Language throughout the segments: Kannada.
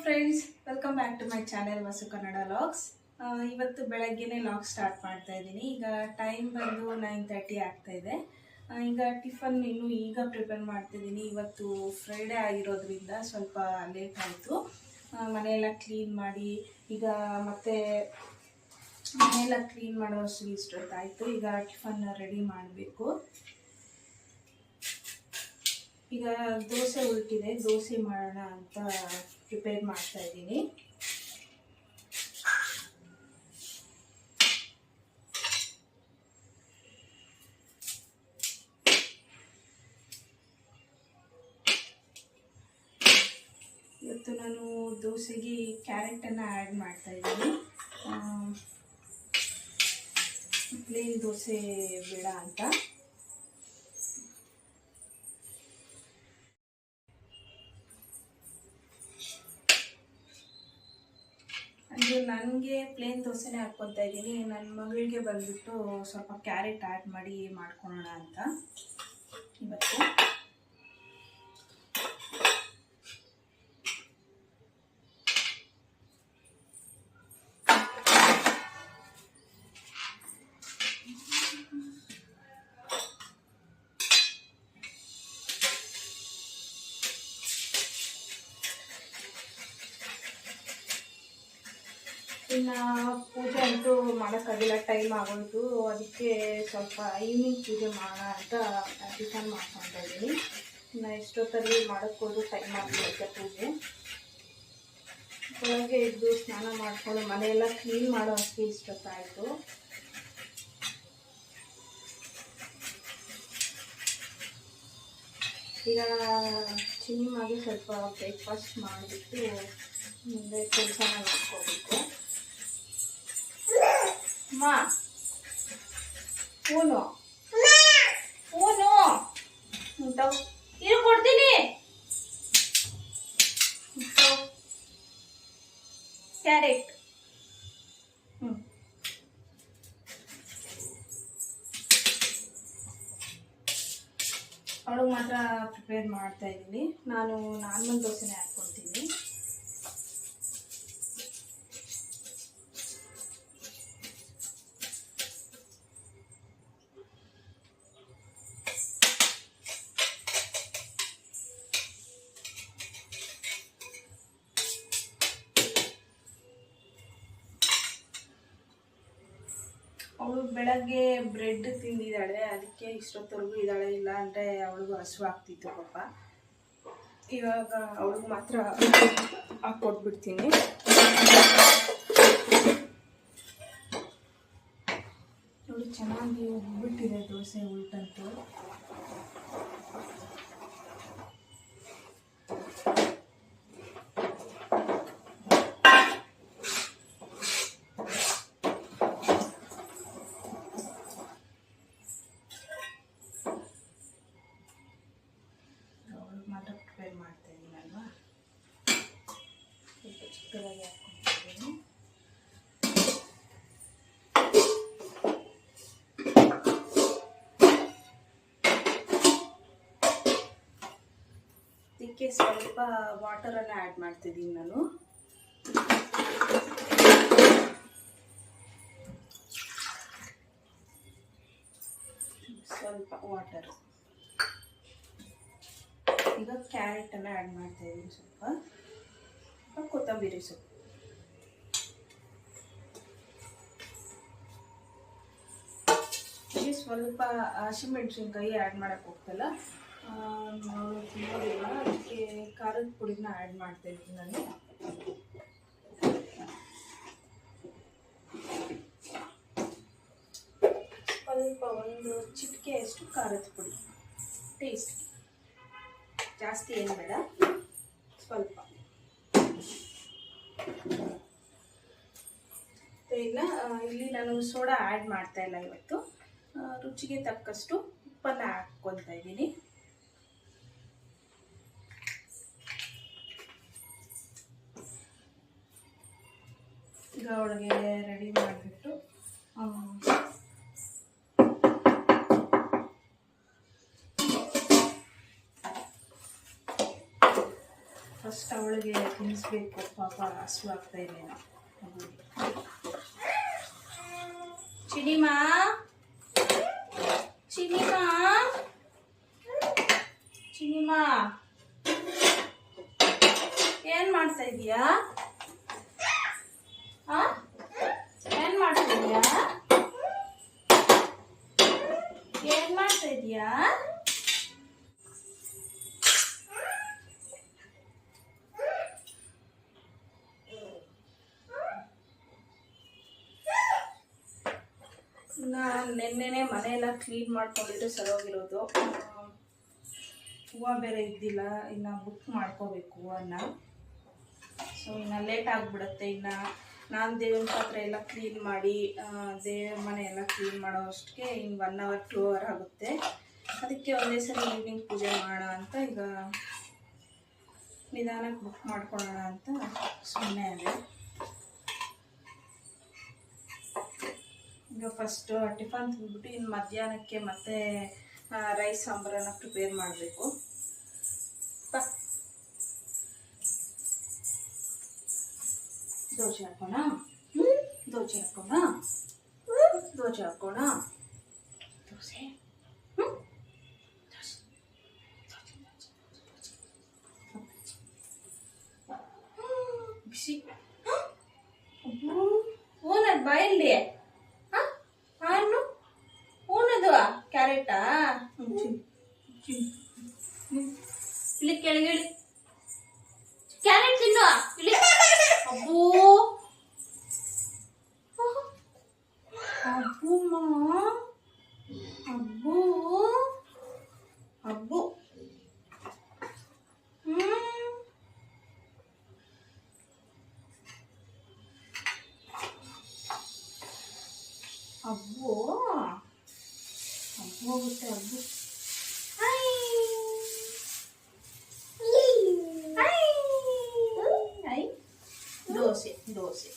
Friends, welcome back to my channel Vasu Kannada logs. ಇವತ್ತು ಬೆಳಗ್ಗೆನೇ ಲಾಗ್ ಸ್ಟಾರ್ಟ್ ಮಾಡ್ತಾ ಇದ್ದೀನಿ. ಈಗ ಟೈಮ್ ಬಂದು 9:30 ಆಗ್ತಾ ಇದೆ. ಈಗ ಟಿಫನ್ ಇನ್ನು ಈಗ ಪ್ರಿಪೇರ್ ಮಾಡ್ತಿದ್ದೀನಿ. ಇವತ್ತು ಫ್ರೈಡೇ ಆಗಿರೋದ್ರಿಂದ ಸ್ವಲ್ಪ ಲೇಟ್ ಆಯಿತು. ಮನೆಯೆಲ್ಲ ಕ್ಲೀನ್ ಮಾಡಿ ಈಗ ಮತ್ತೆ ಮನೆಯೆಲ್ಲ ಕ್ಲೀನ್ ಮಾಡೋಷ್ಟು ಇಷ್ಟೊತ್ತಾಯಿತು. ಈಗ ಟಿಫನ್ ರೆಡಿ ಮಾಡಬೇಕು. ಈಗ ದೋಸೆ ಉಳ್ತಿದೆ, ದೋಸೆ ಮಾಡೋಣ ಅಂತ ಪ್ರಿಪೇರ್ ಮಾಡ್ತಾ ಇದ್ದೀನಿ. ಇವತ್ತು ನಾನು ದೋಸೆಗೆ ಕ್ಯಾರೆಟನ್ನು ಆ್ಯಡ್ ಮಾಡ್ತಾ ಇದ್ದೀನಿ. ಪ್ಲೇನ್ ದೋಸೆ ಬೇಡ ಅಂತ. ನನಗೆ ಪ್ಲೇನ್ ದೋಸೆನೇ ಹಾಕ್ಕೊತಾ ಇದ್ದೀನಿ. ನನ್ನ ಮಗಳಿಗೆ ಬಂದ್ಬಿಟ್ಟು ಸ್ವಲ್ಪ ಕ್ಯಾರೆಟ್ ಆ್ಯಡ್ ಮಾಡಿ ಮಾಡ್ಕೊಳ್ಳೋಣ ಅಂತ ಇವತ್ತು. ಇನ್ನು ಪೂಜೆ ಅಂತೂ ಮಾಡೋಕ್ಕಾಗಿಲ್ಲ, ಟೈಮ್ ಆಗೋಯ್ತು. ಅದಕ್ಕೆ ಸ್ವಲ್ಪ ಈವ್ನಿಂಗ್ ಪೂಜೆ ಮಾಡೋಣ ಅಂತ ಟಿಫನ್ ಮಾಡ್ಕೊತಾ ಇದ್ದೀನಿ. ಇನ್ನು ಎಷ್ಟೊತ್ತಲ್ಲಿ ಮಾಡೋಕ್ಕೋದು ಟೈಮ್ ಆಗಿರುತ್ತೆ ಪೂಜೆ. ಬೆಳಗ್ಗೆ ಎದ್ದು ಸ್ನಾನ ಮಾಡಿಕೊಂಡು ಮನೆಯೆಲ್ಲ ಕ್ಲೀನ್ ಮಾಡೋ ಅಷ್ಟೇ ಇಷ್ಟೊತ್ತಾಯಿತು. ಈಗ ಚಿನ್ನಿಮಾಗೆ ಸ್ವಲ್ಪ ಬ್ರೇಕ್ಫಾಸ್ಟ್ ಮಾಡಿಬಿಟ್ಟು ಮುಂದೆ ಕೆಲಸನ ನೋಡ್ಕೋಬೇಕು. ಅಮ್ಮ ಫೋನು ಫೋನು ಇರು ಕೊಡ್ತೀನಿ. ಕ್ಯಾರೆಟ್ ಅವಳಿಗೆ ಮಾತ್ರ ಪ್ರಿಪೇರ್ ಮಾಡ್ತಾ ಇದ್ದೀನಿ. ನಾನು ನಾರ್ಮಲ್ ದೋಸೆನೇ ಹಾಕ್ಕೊಡ್ತೀನಿ. ಅವಳು ಬೆಳಗ್ಗೆ ಬ್ರೆಡ್ ತಿಂದಿದ್ದಾಳೆ, ಅದಕ್ಕೆ ಇಷ್ಟೊತ್ತವರೆಗೂ ಇದ್ದಾಳೆ. ಇಲ್ಲ ಅಂದರೆ ಅವಳಿಗೂ ಹಸಿವು ಆಗ್ತಿತ್ತು ಪಾಪ. ಇವಾಗ ಅವಳಿಗೆ ಮಾತ್ರ ಹಾಕ್ಕೊಟ್ಬಿಡ್ತೀನಿ. ನೋಡಿ ಚೆನ್ನಾಗಿ ಉಬ್ಬಿಟ್ಟಿದೆ ದೋಸೆ ಉಲ್ಟಂತೂ. ಮಾತ್ರ ಪ್ರಿಪೇರ್ ಮಾಡ್ತಾ ಇದ್ದೀನಲ್ವಾ, ಸ್ವಲ್ಪ ಚಿಕ್ಕದಾಗಿ ಹಾಕ್ಕೊಂಡಿದ್ದೀನಿ. ಇದಕ್ಕೆ ಸ್ವಲ್ಪ ವಾಟರನ್ನು ಆ್ಯಡ್ ಮಾಡ್ತಿದ್ದೀನಿ ನಾನು. ಸ್ವಲ್ಪ ವಾಟರ್. ಈಗ ಕ್ಯಾರೆಟನ್ನು ಆ್ಯಡ್ ಮಾಡ್ತಾ ಇದ್ದೀನಿ. ಸ್ವಲ್ಪ ಕೊತ್ತಂಬರಿ ಸೊಪ್ಪು. ಇಲ್ಲಿ ಸ್ವಲ್ಪ ಹಸಿಮೆಣಸಿನ್ಕಾಯಿ ಆ್ಯಡ್ ಮಾಡೋಕ್ಕೆ ಹೋಗ್ತಲ್ಲ, ನಾವು ತಿನ್ನೋದಿಲ್ಲ. ಅದಕ್ಕೆ ಖಾರದ ಪುಡಿನ ಆ್ಯಡ್ ಮಾಡ್ತಾ ಇದ್ದೀನಿ ನಾನು. ಸ್ವಲ್ಪ ಒಂದು ಚಿಟಿಕೆಯಷ್ಟು ಖಾರದ ಪುಡಿ, ಟೇಸ್ಟ್ ಜಾಸ್ತಿ ಏನು ಬೇಡ, ಸ್ವಲ್ಪ. ಇನ್ನು ಇಲ್ಲಿ ನಾನು ಸೋಡಾ ಆ್ಯಡ್ ಮಾಡ್ತಾ ಇಲ್ಲ ಇವತ್ತು. ರುಚಿಗೆ ತಕ್ಕಷ್ಟು ಉಪ್ಪನ್ನು ಹಾಕ್ಕೊತಾ ಇದ್ದೀನಿ. ಈಗ ಅವಳಿಗೆ ರೆಡಿ ಮಾಡಿಬಿಟ್ಟು ಫಸ್ಟ್ ಅವಳಿಗೆ ತಿನ್ನಿಸ್ಬೇಕು, ಪಾಪ ಹಸು ಆಗ್ತಾ ಇರಲಿಲ್ಲ. ಚಿನಿಮಾ ಚಿನಿಮಾ ಚಿನಿಮಾ ಏನ್ ಮಾಡ್ತಾ ಇದೀಯಾ? ಏನ್ ಮಾಡ್ತಾ ಇದೀಯಾ? ಏನ್ ಮಾಡ್ತಾ ಇದೀಯಾ? ನೆನ್ನೆನೆ ಮನೆಯೆಲ್ಲ ಕ್ಲೀನ್ ಮಾಡ್ಕೊಂಡಿದ್ರೆ ಸರೋಗಿರೋದು. ಹೂವು ಬೇರೆ ಇದ್ದಿಲ್ಲ, ಇನ್ನು ಬುಕ್ ಮಾಡ್ಕೋಬೇಕು ಹೂವನ್ನ. ಸೊ ಇನ್ನು ಲೇಟ್ ಆಗಿಬಿಡುತ್ತೆ. ಇನ್ನು ನಾನು ದೇವರ ಪಾತ್ರೆ ಎಲ್ಲ ಕ್ಲೀನ್ ಮಾಡಿ ದೇವ್ರ ಮನೆ ಎಲ್ಲ ಕ್ಲೀನ್ ಮಾಡೋ ಅಷ್ಟಕ್ಕೆ ಇನ್ನು 1 hour 2 hour ಆಗುತ್ತೆ. ಅದಕ್ಕೆ ಒಂದೇ ಸಲ ಈವ್ನಿಂಗ್ ಪೂಜೆ ಮಾಡೋಣ ಅಂತ ಈಗ ನಿಧಾನಕ್ಕೆ ಬುಕ್ ಮಾಡ್ಕೊಳ್ಳೋಣ ಅಂತ ಸುಮ್ಮನೆ ಅದೇ. ಈಗ ಫಸ್ಟು ಟಿಫನ್ ತಿಂದ್ಬಿಟ್ಟು ಇನ್ನು ಮಧ್ಯಾಹ್ನಕ್ಕೆ ಮತ್ತೆ ರೈಸ್ ಸಾಂಬಾರನ್ನು ಪ್ರಿಪೇರ್ ಮಾಡಬೇಕು. ದೋಸೆ ಹಾಕೋಣ, ದೋಸೆ ಹಾಕೋಣ, ದೋಸೆ ಹಾಕೋಣ, ದೋಸೆ ಬಿಸಿ. ಓನದ್ ಬಾಯಲ್ಲಿ ಹಣ್ಣು ಹೂನದು ಕ್ಯಾರೆಟಾ? ಇಲ್ಲಿ ಕೆಳಗಿಳಿ, ಕ್ಯಾರೆಟ್ ತಿನ್ನು ಇಲ್ಲಿ. ಅಬ್ಬೂ ಅಬ್ಬುಮ್ಮ, ಅಬ್ಬು ಅಬ್ಬು. ಅಬ್ಬು ಅಬ್ಬು ಹೋಗುತ್ತೆ. ಅಬ್ಬು ದೋಸೆ ದೋಸೆ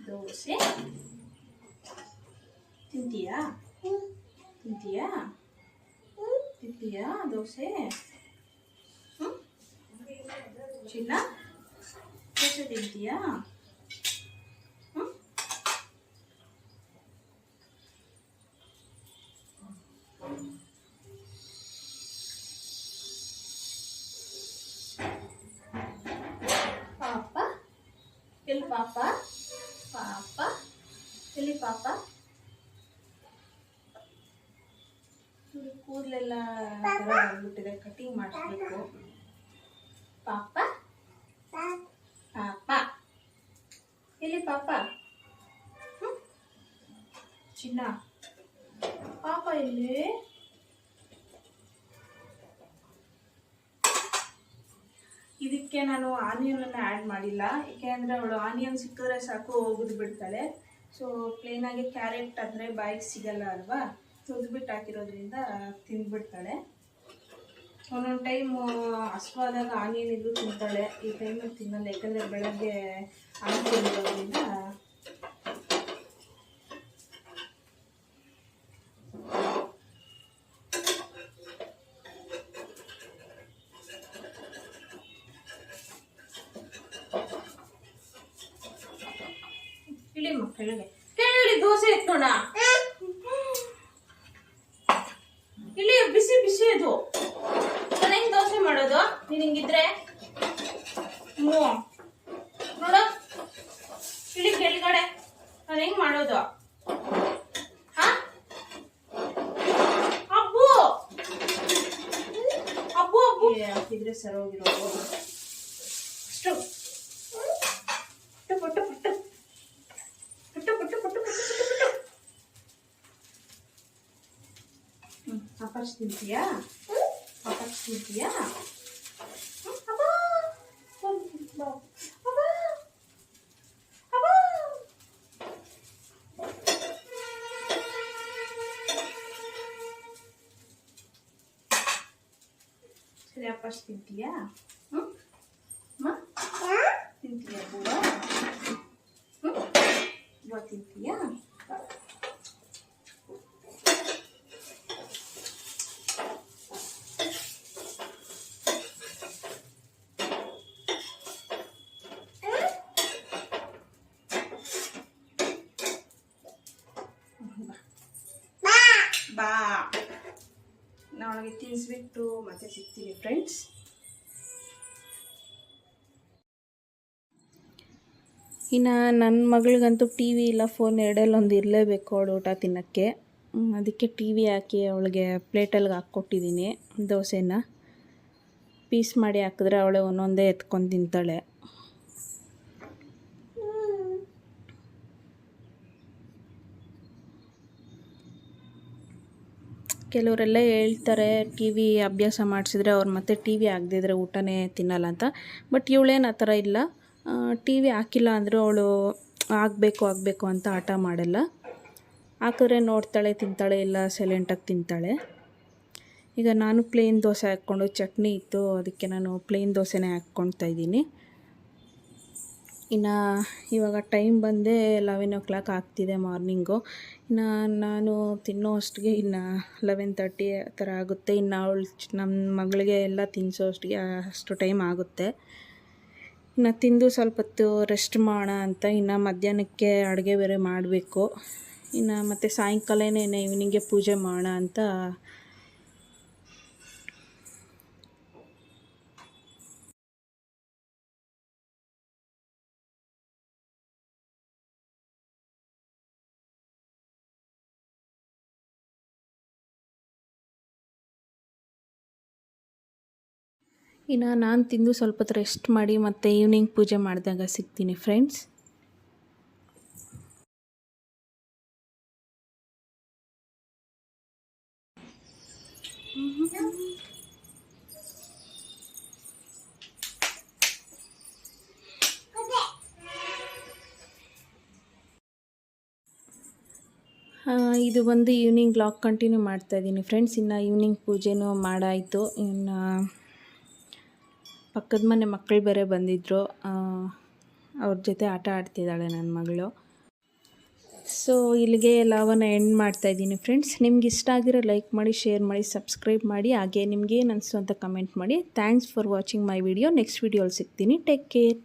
ದೋಸೆ ತಿಂತೀಯಾ? ತಿಂತೀಯಾ? ತಿಂತೀಯಾ ದೋಸೆ? ಚಿನ್ನ ದೋಸೆ ತಿಂತೀಯಾ? ಪಾಪ ಎಲ್ಲಿ ಪಾಪ? ಪಾಪ ಎಲ್ಲಿ ಪಾಪ? ಕೂದಲೆಲ್ಲ ಬಂದ್ಬಿಟ್ಟಿದೆ, ಕಟಿಂಗ್ ಮಾಡಿಸ್ಬೇಕು. ಪಾಪ ಪಾಪ ಎಲ್ಲಿ ಪಾಪ? ಚಿನ್ನ ಪಾಪ ಎಲ್ಲಿ? ಇದಕ್ಕೆ ನಾನು ಆನಿಯನನ್ನು ಆ್ಯಡ್ ಮಾಡಿಲ್ಲ, ಏಕೆಂದರೆ ಅವಳು ಆನಿಯನ್ ಸಿಕ್ಕಿದ್ರೆ ಸಾಕು ಹೋಗಿದ್ ಬಿಡ್ತಾಳೆ. ಸೊ ಪ್ಲೇನಾಗಿ ಕ್ಯಾರೆಟ್ ಅಂದರೆ ಬಾಯಿಗೆ ಸಿಗಲ್ಲ ಅಲ್ವಾ, ತುರಿದ್ಬಿಟ್ಟು ಹಾಕಿರೋದ್ರಿಂದ ತಿಂದ್ಬಿಡ್ತಾಳೆ. ಒಂದೊಂದು ಟೈಮು ಹಸುವಾದಾಗ ಆನಿಯನ್ ಇದ್ದು ತಿಂತಾಳೆ, ಈ ಟೈಮಲ್ಲಿ ತಿನ್ನಲ್ಲ, ಯಾಕಂದರೆ ಬೆಳಗ್ಗೆ ಆನಿಯನ್ ಇರೋದ್ರಿಂದ. ಇಳಿಮ್ಮ ಕೆಳಗೆ, ಕೆಳಗೆ ದೋಸೆ ಎತ್ಕೋಣ. ಇಲ್ಲಿ ಬಿಸಿ ಬಿಸಿ ಅದು. ನಾನು ಹೆಂಗ್ ದೋಸೆ ಮಾಡೋದು ನೀನ್ ಹಿಂಗಿದ್ರೆ? ನೋಡ ಇಳಿ ಕೆಳಗಡೆ, ನಾನು ಹೆಂಗ್ ಮಾಡೋದು? ಅಬ್ಬು ಅಬ್ಬು ಅಬ್ಬು ಹಾಕಿದ್ರೆ ಸರೋಗಿರೋದು. ಅಷ್ಟು ಪುಟ್ಟು ಪುಟ್ಟು ಪುಟ್ಟು ಪುಟ್ಟು ಪುಟ್ಟು ಪುಟ್ಟು ಪುಟ್ಟು ಪುಟ್ಟು. ಪಾಪಚ್ ತಿಂತೀಯಾ? ಪಾಪಚ್ ತಿಂತೀಯಾ? ಸರಿ ಅಪ್ಪಷ್ಟು ತಿಂತೀಯಾ? ತಿಂತೀಯಾ ಬೂವ? ಬೂವ ತಿಂತೀಯಾ? ಹಾಗೆ ತಿನ್ನಿಸ್ಬಿಟ್ಟು ಮತ್ತೆ ಸಿಗ್ತೀನಿ ಫ್ರೆಂಡ್ಸ್. ಇನ್ನು ನನ್ನ ಮಗಳಿಗಂತೂ ಟಿ ವಿ ಇಲ್ಲ ಫೋನ್ ಎರಡಲ್ಲೊಂದು ಇರಲೇಬೇಕು ಅವಳು ಊಟ ತಿನ್ನೋಕ್ಕೆ. ಅದಕ್ಕೆ ಟಿ ವಿ ಹಾಕಿ ಅವಳಿಗೆ ಪ್ಲೇಟಲ್ಲಿ ಹಾಕ್ಕೊಟ್ಟಿದ್ದೀನಿ. ದೋಸೆನ ಪೀಸ್ ಮಾಡಿ ಹಾಕಿದ್ರೆ ಅವಳು ಒಂದೊಂದೇ ಎತ್ಕೊಂಡು ತಿಂತಾಳೆ. ಕೆಲವರೆಲ್ಲ ಹೇಳ್ತಾರೆ ಟಿ ವಿ ಅಭ್ಯಾಸ ಮಾಡಿಸಿದ್ರೆ ಅವ್ರು ಮತ್ತೆ ಟಿ ವಿ ಆಗದಿದ್ರೆ ಊಟನೇ ತಿನ್ನಲ್ಲ ಅಂತ. ಬಟ್ ಇವಳೇನು ಆ ಥರ ಇಲ್ಲ. ಟಿ ವಿ ಹಾಕಿಲ್ಲ ಅಂದರೂ ಅವಳು ಆಗಬೇಕು ಅಂತ ಹಠ ಮಾಡಲ್ಲ. ಹಾಕಿದ್ರೆ ನೋಡ್ತಾಳೆ, ತಿಂತಾಳೆ, ಇಲ್ಲ ಸೈಲೆಂಟಾಗಿ ತಿಂತಾಳೆ. ಈಗ ನಾನು ಪ್ಲೇನ್ ದೋಸೆ ಹಾಕ್ಕೊಂಡು ಚಟ್ನಿ ಇತ್ತು, ಅದಕ್ಕೆ ನಾನು ಪ್ಲೇನ್ ದೋಸೆನೇ ಹಾಕ್ಕೊಳ್ತಾಯಿದ್ದೀನಿ. ಇನ್ನು ಇವಾಗ ಟೈಮ್ ಬಂದೇ 11 ಆಗ್ತಿದೆ ಮಾರ್ನಿಂಗು. ಇನ್ನು ನಾನು ತಿನ್ನೋ ಅಷ್ಟಿಗೆ ಇನ್ನು 11:30 ಆ ಥರ ಆಗುತ್ತೆ. ಇನ್ನು ಅವಳು ನಮ್ಮ ಮಗಳಿಗೆ ಎಲ್ಲ ತಿನ್ನಿಸೋ ಅಷ್ಟಿಗೆ ಅಷ್ಟು ಟೈಮ್ ಆಗುತ್ತೆ. ಇನ್ನು ತಿಂದು ಸ್ವಲ್ಪ ಹೊತ್ತು ರೆಸ್ಟ್ ಮಾಡೋಣ ಅಂತ ಇನ್ನು ಮಧ್ಯಾಹ್ನಕ್ಕೆ ಅಡುಗೆ ಬೇರೆ ಮಾಡಬೇಕು. ಇನ್ನು ಮತ್ತು ಸಾಯಂಕಾಲನೇ ಈವ್ನಿಂಗ್ಗೆ ಪೂಜೆ ಮಾಡೋಣ ಅಂತ ಇನ್ನು ನಾನು ತಿಂದು ಸ್ವಲ್ಪ ಹೊತ್ತು ರೆಸ್ಟ್ ಮಾಡಿ ಮತ್ತು ಈವ್ನಿಂಗ್ ಪೂಜೆ ಮಾಡಿದಾಗ ಸಿಗ್ತೀನಿ ಫ್ರೆಂಡ್ಸ್. ಇದು ಬಂದು ಈವ್ನಿಂಗ್ ವ್ಲಾಗ್ ಕಂಟಿನ್ಯೂ ಮಾಡ್ತಾಯಿದ್ದೀನಿ ಫ್ರೆಂಡ್ಸ್. ಇನ್ನು ಈವ್ನಿಂಗ್ ಪೂಜೆನೂ ಮಾಡಾಯಿತು. ಇನ್ನು ಪಕ್ಕದ ಮನೆ ಮಕ್ಕಳು ಬೇರೆ ಬಂದಿದ್ದರು, ಅವ್ರ ಜೊತೆ ಆಟ ಆಡ್ತಿದ್ದಾಳೆ ನನ್ನ ಮಗಳು. ಸೊ ಇಲ್ಲಿಗೆ ಲಾವನ್ನ ಎಂಡ್ ಮಾಡ್ತಾಯಿದ್ದೀನಿ ಫ್ರೆಂಡ್ಸ್. ನಿಮ್ಗೆ ಇಷ್ಟ ಆಗಿರೋ ಲೈಕ್ ಮಾಡಿ, ಶೇರ್ ಮಾಡಿ, ಸಬ್ಸ್ಕ್ರೈಬ್ ಮಾಡಿ. ಹಾಗೆ ನಿಮ್ಗೇನು ಅನಿಸ್ತು ಅಂತ ಕಮೆಂಟ್ ಮಾಡಿ. Thanks for watching my video. Next ವಿಡಿಯೋಲಿ ಸಿಗ್ತೀನಿ. Take care.